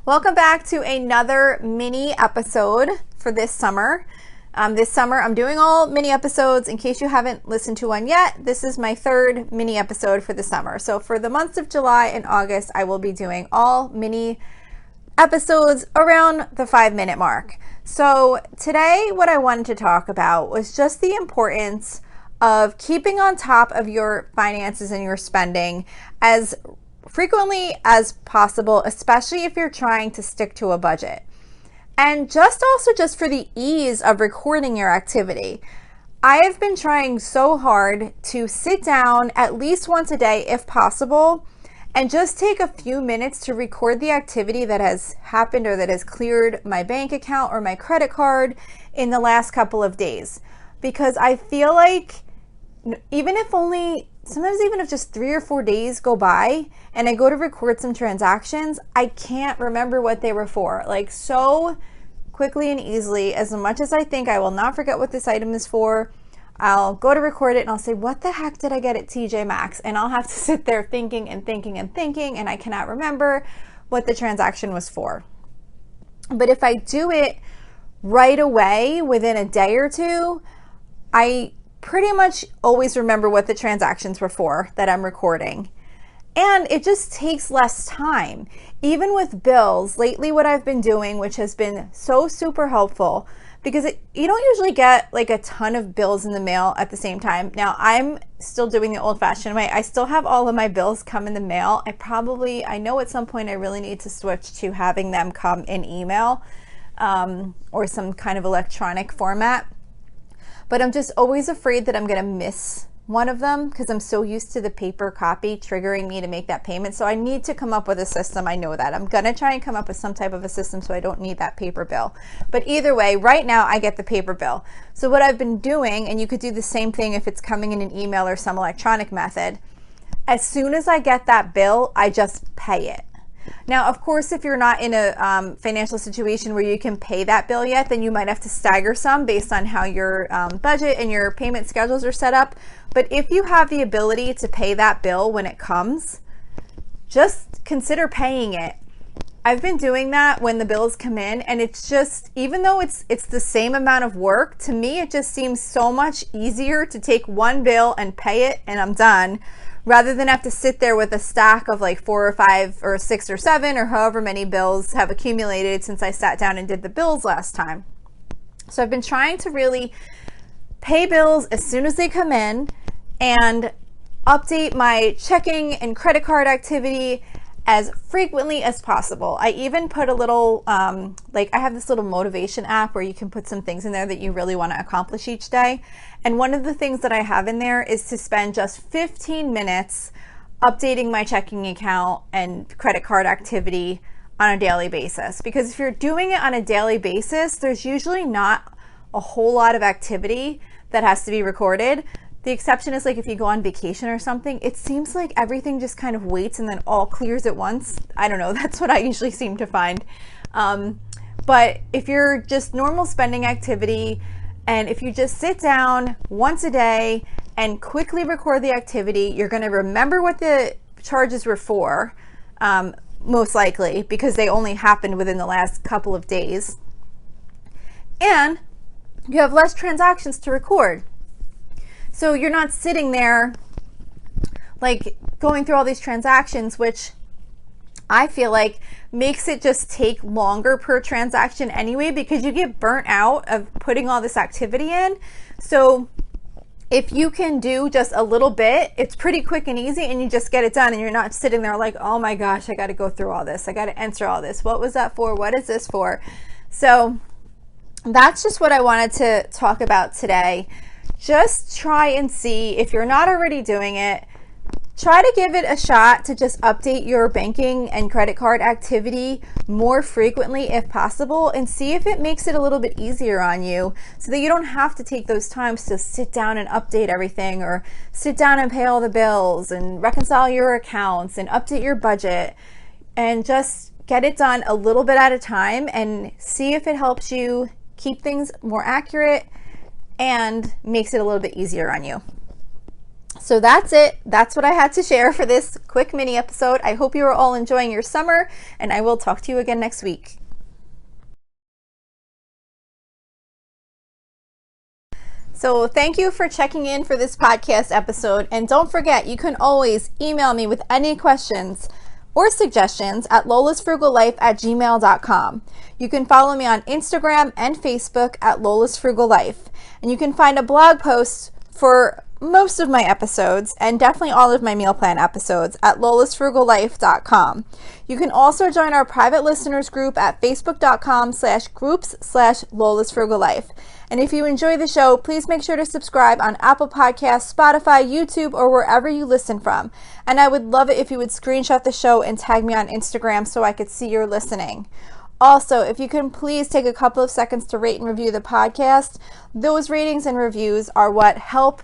Welcome back to another mini episode for this summer. This summer I'm doing all mini episodes. In case you haven't listened to one yet, this is my third mini episode for the summer. So for the months of July and August, I will be doing all mini episodes around the 5-minute mark. So today what I wanted to talk about was just the importance of keeping on top of your finances and your spending as frequently as possible, especially if you're trying to stick to a budget. And just for the ease of recording your activity. I have been trying so hard to sit down at least once a day if possible and just take a few minutes to record the activity that has happened or that has cleared my bank account or my credit card in the last couple of days. Because I feel like sometimes even if just 3 or 4 days go by and I go to record some transactions, I can't remember what they were for. Like so quickly and easily, as much as I think I will not forget what this item is for, I'll go to record it and I'll say, what the heck did I get at TJ Maxx? And I'll have to sit there thinking and I cannot remember what the transaction was for. But if I do it right away within a day or two, I pretty much always remember what the transactions were for that I'm recording. And it just takes less time. Even with bills, lately what I've been doing, which has been so super helpful, because you don't usually get like a ton of bills in the mail at the same time. Now I'm still doing the old-fashioned way. I still have all of my bills come in the mail. I know at some point I really need to switch to having them come in email or some kind of electronic format. But I'm just always afraid that I'm going to miss one of them because I'm so used to the paper copy triggering me to make that payment. So I need to come up with a system. I know that. I'm going to try and come up with some type of a system so I don't need that paper bill. But either way, right now I get the paper bill. So what I've been doing, and you could do the same thing if it's coming in an email or some electronic method, as soon as I get that bill, I just pay it. Now, of course, if you're not in a financial situation where you can pay that bill yet, then you might have to stagger some based on how your budget and your payment schedules are set up. But if you have the ability to pay that bill when it comes, just consider paying it. I've been doing that when the bills come in, and it's just, even though it's the same amount of work, to me it just seems so much easier to take one bill and pay it and I'm done, rather than have to sit there with a stack of like 4 or 5 or 6 or 7 or however many bills have accumulated since I sat down and did the bills last time. So I've been trying to really pay bills as soon as they come in and update my checking and credit card activity as frequently as possible. I even put a little, I have this little motivation app where you can put some things in there that you really want to accomplish each day. And one of the things that I have in there is to spend just 15 minutes updating my checking account and credit card activity on a daily basis. Because if you're doing it on a daily basis, there's usually not a whole lot of activity that has to be recorded. The exception is like if you go on vacation or something, it seems like everything just kind of waits and then all clears at once. I don't know, that's what I usually seem to find. But if you're just normal spending activity, and if you just sit down once a day and quickly record the activity, you're going to remember what the charges were for, most likely, because they only happened within the last couple of days. And you have less transactions to record. So you're not sitting there like going through all these transactions, which I feel like makes it just take longer per transaction anyway, because you get burnt out of putting all this activity in. So if you can do just a little bit, it's pretty quick and easy and you just get it done, and you're not sitting there like, oh my gosh, I got to go through all this. I got to enter all this. What was that for? What is this for? So that's just what I wanted to talk about today. Just try and see, if you're not already doing it, try to give it a shot to just update your banking and credit card activity more frequently if possible, and see if it makes it a little bit easier on you so that you don't have to take those times to sit down and update everything, or sit down and pay all the bills and reconcile your accounts and update your budget. And just get it done a little bit at a time and see if it helps you keep things more accurate and makes it a little bit easier on you. So that's it. That's what I had to share for this quick mini episode. I hope you are all enjoying your summer, and I will talk to you again next week. So thank you for checking in for this podcast episode. And don't forget, you can always email me with any questions or suggestions at lolasfrugallife@gmail.com. You can follow me on Instagram and Facebook at lolasfrugallife. And you can find a blog post for most of my episodes and definitely all of my meal plan episodes at lolasfrugallife.com. You can also join our private listeners group at facebook.com/groups/lolasfrugallife. And if you enjoy the show, please make sure to subscribe on Apple Podcasts, Spotify, YouTube, or wherever you listen from. And I would love it if you would screenshot the show and tag me on Instagram so I could see you're listening. Also, if you can please take a couple of seconds to rate and review the podcast. Those ratings and reviews are what help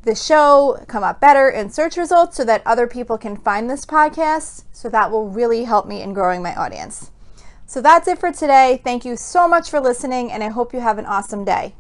the show come up better in search results so that other people can find this podcast. So that will really help me in growing my audience. So that's it for today. Thank you so much for listening, and I hope you have an awesome day.